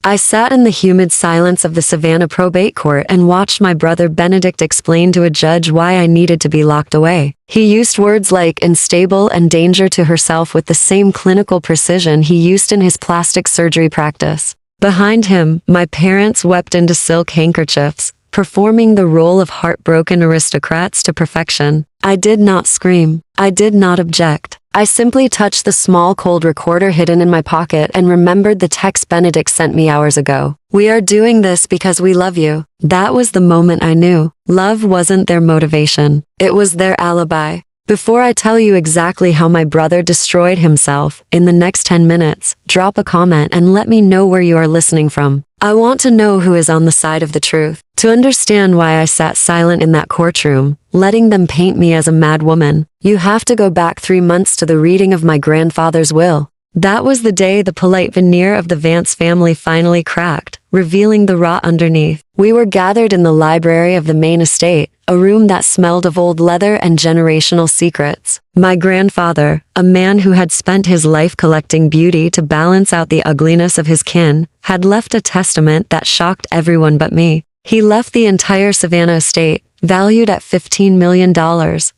I sat in the humid silence of the Savannah probate court and watched my brother Benedict explain to a judge why I needed to be locked away. He used words like unstable and danger to herself with the same clinical precision he used in his plastic surgery practice. Behind him, my parents wept into silk handkerchiefs, performing the role of heartbroken aristocrats to perfection. I did not scream. I did not object. I simply touched the small cold recorder hidden in my pocket and remembered the text Benedict sent me hours ago. "We are doing this because we love you." That was the moment I knew. Love wasn't their motivation. It was their alibi. Before I tell you exactly how my brother destroyed himself, in the next 10 minutes, drop a comment and let me know where you are listening from. I want to know who is on the side of the truth. To understand why I sat silent in that courtroom, letting them paint me as a mad woman, you have to go back 3 months to the reading of my grandfather's will. That was the day the polite veneer of the Vance family finally cracked, revealing the rot underneath. We were gathered in the library of the main estate, a room that smelled of old leather and generational secrets. My grandfather, a man who had spent his life collecting beauty to balance out the ugliness of his kin, had left a testament that shocked everyone but me. He left the entire Savannah estate, valued at $15 million,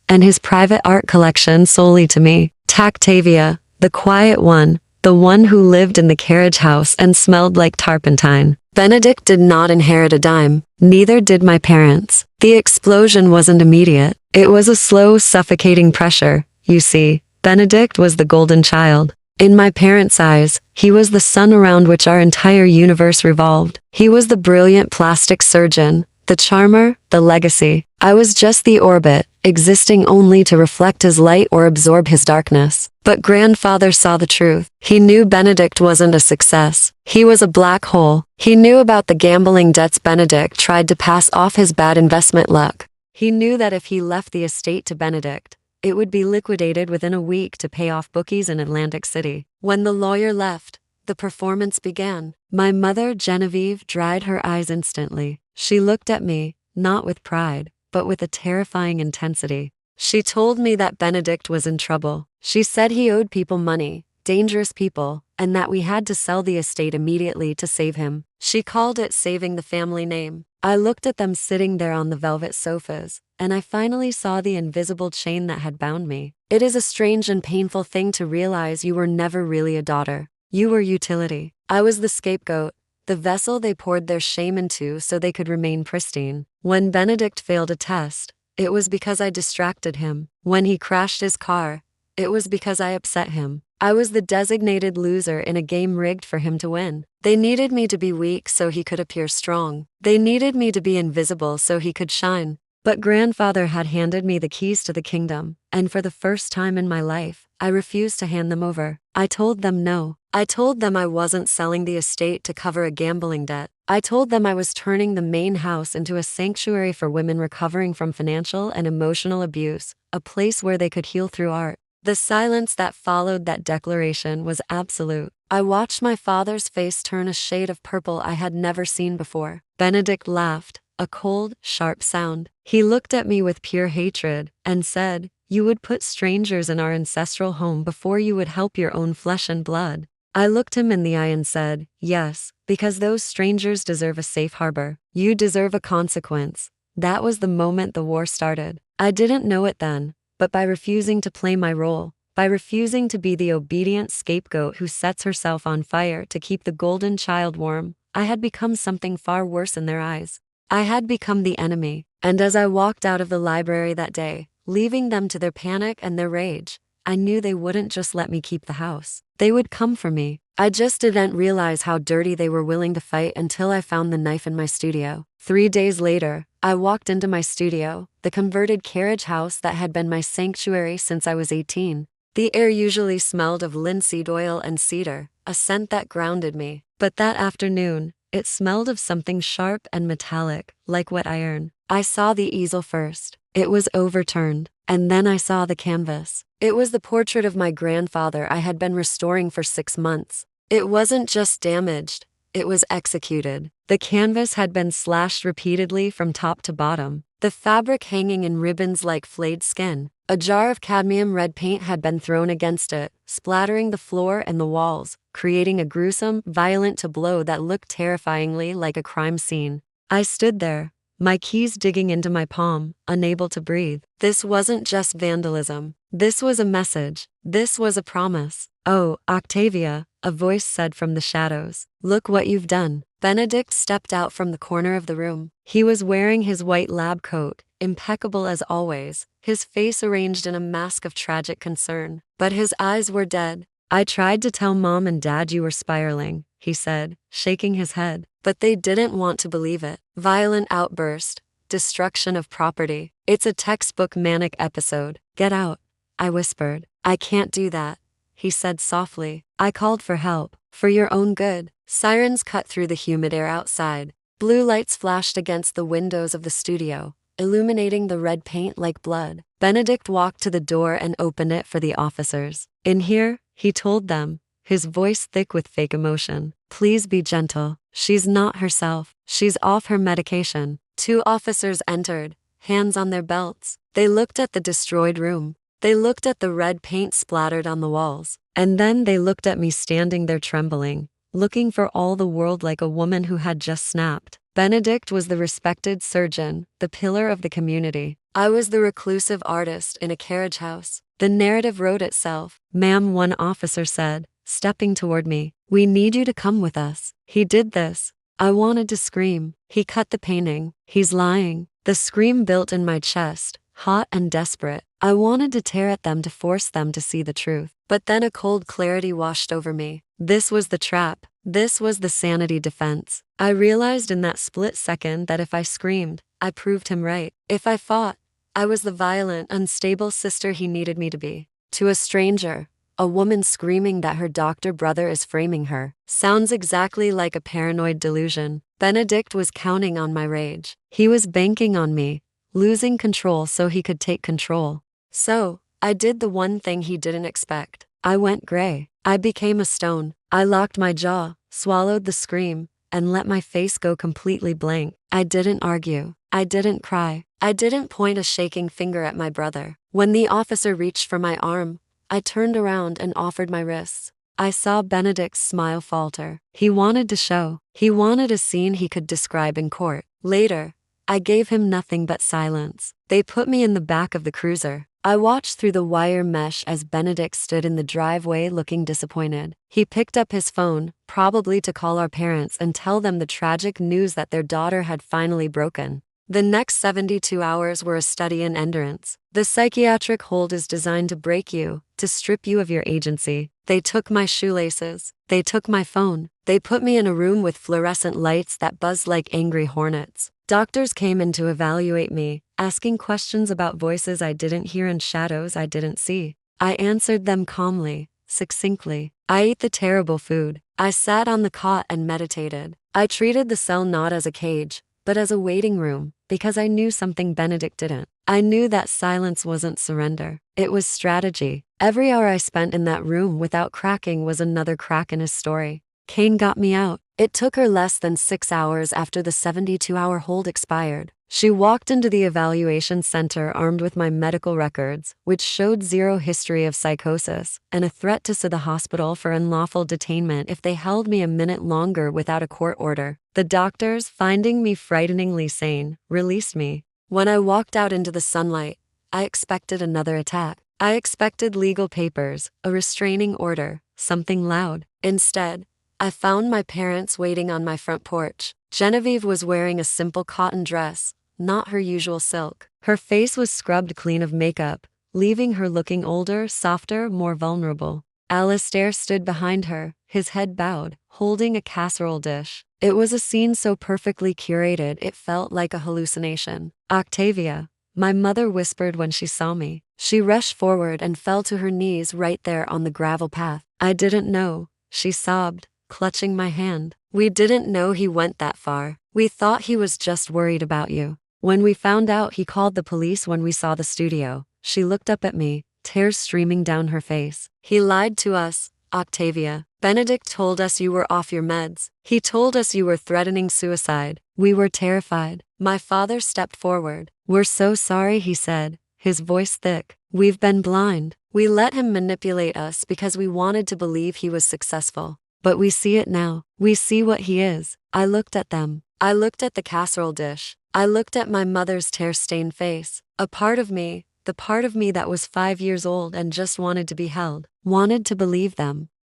and his private art collection solely to me. Tactavia, the quiet one, the one who lived in the carriage house and smelled like turpentine. Benedict did not inherit a dime, neither did my parents. The explosion wasn't immediate. It was a slow, suffocating pressure. You see, Benedict was the golden child. In my parents' eyes, he was the sun around which our entire universe revolved. He was the brilliant plastic surgeon, the charmer, the legacy. I was just the orbit, existing only to reflect his light or absorb his darkness. But grandfather saw the truth. He knew Benedict wasn't a success. He was a black hole. He knew about the gambling debts Benedict tried to pass off his bad investment luck. He knew that if he left the estate to Benedict, it would be liquidated within a week to pay off bookies in Atlantic City. When the lawyer left, the performance began. My mother, Genevieve, dried her eyes instantly. She looked at me, not with pride, but with a terrifying intensity. She told me that Benedict was in trouble. She said he owed people money, dangerous people, and that we had to sell the estate immediately to save him. She called it saving the family name. I looked at them sitting there on the velvet sofas, and I finally saw the invisible chain that had bound me. It is a strange and painful thing to realize you were never really a daughter. You were utility. I was the scapegoat, the vessel they poured their shame into so they could remain pristine. When Benedict failed a test, it was because I distracted him. When he crashed his car, it was because I upset him. I was the designated loser in a game rigged for him to win. They needed me to be weak so he could appear strong. They needed me to be invisible so he could shine. But grandfather had handed me the keys to the kingdom, and for the first time in my life, I refused to hand them over. I told them no. I told them I wasn't selling the estate to cover a gambling debt. I told them I was turning the main house into a sanctuary for women recovering from financial and emotional abuse, a place where they could heal through art. The silence that followed that declaration was absolute. I watched my father's face turn a shade of purple I had never seen before. Benedict laughed, a cold, sharp sound. He looked at me with pure hatred and said, "You would put strangers in our ancestral home before you would help your own flesh and blood." I looked him in the eye and said, "Yes, because those strangers deserve a safe harbor. You deserve a consequence." That was the moment the war started. I didn't know it then, but by refusing to play my role, by refusing to be the obedient scapegoat who sets herself on fire to keep the golden child warm, I had become something far worse in their eyes. I had become the enemy, and as I walked out of the library that day, leaving them to their panic and their rage, I knew they wouldn't just let me keep the house. They would come for me. I just didn't realize how dirty they were willing to fight until I found the knife in my studio. 3 days later, I walked into my studio, the converted carriage house that had been my sanctuary since I was 18. The air usually smelled of linseed oil and cedar, a scent that grounded me. But that afternoon, it smelled of something sharp and metallic, like wet iron. I saw the easel first. It was overturned. And then I saw the canvas. It was the portrait of my grandfather I had been restoring for 6 months. It wasn't just damaged, it was executed. The canvas had been slashed repeatedly from top to bottom, the fabric hanging in ribbons like flayed skin. A jar of cadmium red paint had been thrown against it, splattering the floor and the walls, creating a gruesome, violent tableau that looked terrifyingly like a crime scene. I stood there, my keys digging into my palm, unable to breathe. This wasn't just vandalism. This was a message. This was a promise. "Oh, Octavia," a voice said from the shadows. "Look what you've done." Benedict stepped out from the corner of the room. He was wearing his white lab coat, impeccable as always, his face arranged in a mask of tragic concern. But his eyes were dead. "I tried to tell Mom and Dad you were spiraling," he said, shaking his head. "But they didn't want to believe it." Violent outburst. Destruction of property. "It's a textbook manic episode. Get out," I whispered. "I can't do that," he said softly. "I called for help. For your own good." Sirens cut through the humid air outside. Blue lights flashed against the windows of the studio, illuminating the red paint like blood. Benedict walked to the door and opened it for the officers. "In here," he told them, his voice thick with fake emotion. "Please be gentle. She's not herself. She's off her medication." 2 officers entered, hands on their belts. They looked at the destroyed room. They looked at the red paint splattered on the walls. And then they looked at me standing there trembling, looking for all the world like a woman who had just snapped. Benedict was the respected surgeon, the pillar of the community. I was the reclusive artist in a carriage house. The narrative wrote itself. "Ma'am," one officer said, stepping toward me, "we need you to come with us." He did this. I wanted to scream. He cut the painting. "He's lying." The scream built in my chest, hot and desperate. I wanted to tear at them to force them to see the truth. But then a cold clarity washed over me. This was the trap. This was the sanity defense. I realized in that split second that if I screamed, I proved him right. If I fought, I was the violent, unstable sister he needed me to be. To a stranger, a woman screaming that her doctor brother is framing her sounds exactly like a paranoid delusion. Benedict was counting on my rage. He was banking on me, losing control so he could take control. So, I did the one thing he didn't expect. I went gray. I became a stone. I locked my jaw, swallowed the scream, and let my face go completely blank. I didn't argue. I didn't cry. I didn't point a shaking finger at my brother. When the officer reached for my arm, I turned around and offered my wrists. I saw Benedict's smile falter. He wanted to show. He wanted a scene he could describe in court. Later, I gave him nothing but silence. They put me in the back of the cruiser. I watched through the wire mesh as Benedict stood in the driveway looking disappointed. He picked up his phone, probably to call our parents and tell them the tragic news that their daughter had finally broken. The next 72 hours were a study in endurance. The psychiatric hold is designed to break you, to strip you of your agency. They took my shoelaces. They took my phone. They put me in a room with fluorescent lights that buzzed like angry hornets. Doctors came in to evaluate me, asking questions about voices I didn't hear and shadows I didn't see. I answered them calmly, succinctly. I ate the terrible food. I sat on the cot and meditated. I treated the cell not as a cage, but as a waiting room, because I knew something Benedict didn't. I knew that silence wasn't surrender. It was strategy. Every hour I spent in that room without cracking was another crack in his story. Kane got me out. It took her less than 6 hours after the 72-hour hold expired. She walked into the evaluation center armed with my medical records, which showed 0 history of psychosis, and a threat to sue the hospital for unlawful detainment if they held me a minute longer without a court order. The doctors, finding me frighteningly sane, released me. When I walked out into the sunlight, I expected another attack. I expected legal papers, a restraining order, something loud. Instead, I found my parents waiting on my front porch. Genevieve was wearing a simple cotton dress, not her usual silk. Her face was scrubbed clean of makeup, leaving her looking older, softer, more vulnerable. Alistair stood behind her, his head bowed, holding a casserole dish. It was a scene so perfectly curated it felt like a hallucination. "Octavia," my mother whispered when she saw me. She rushed forward and fell to her knees right there on the gravel path. "I didn't know," she sobbed, clutching my hand. "We didn't know he went that far. We thought he was just worried about you. When we found out he called the police when we saw the studio." She looked up at me, tears streaming down her face. "He lied to us, Octavia. Benedict told us you were off your meds. He told us you were threatening suicide. We were terrified." My father stepped forward. "We're so sorry," he said, his voice thick. "We've been blind. We let him manipulate us because we wanted to believe he was successful. But we see it now. We see what he is. I looked at them. I looked at the casserole dish. I looked at my mother's tear-stained face. A part of me, the part of me that was 5 years old and just wanted to be held, wanted to believe them.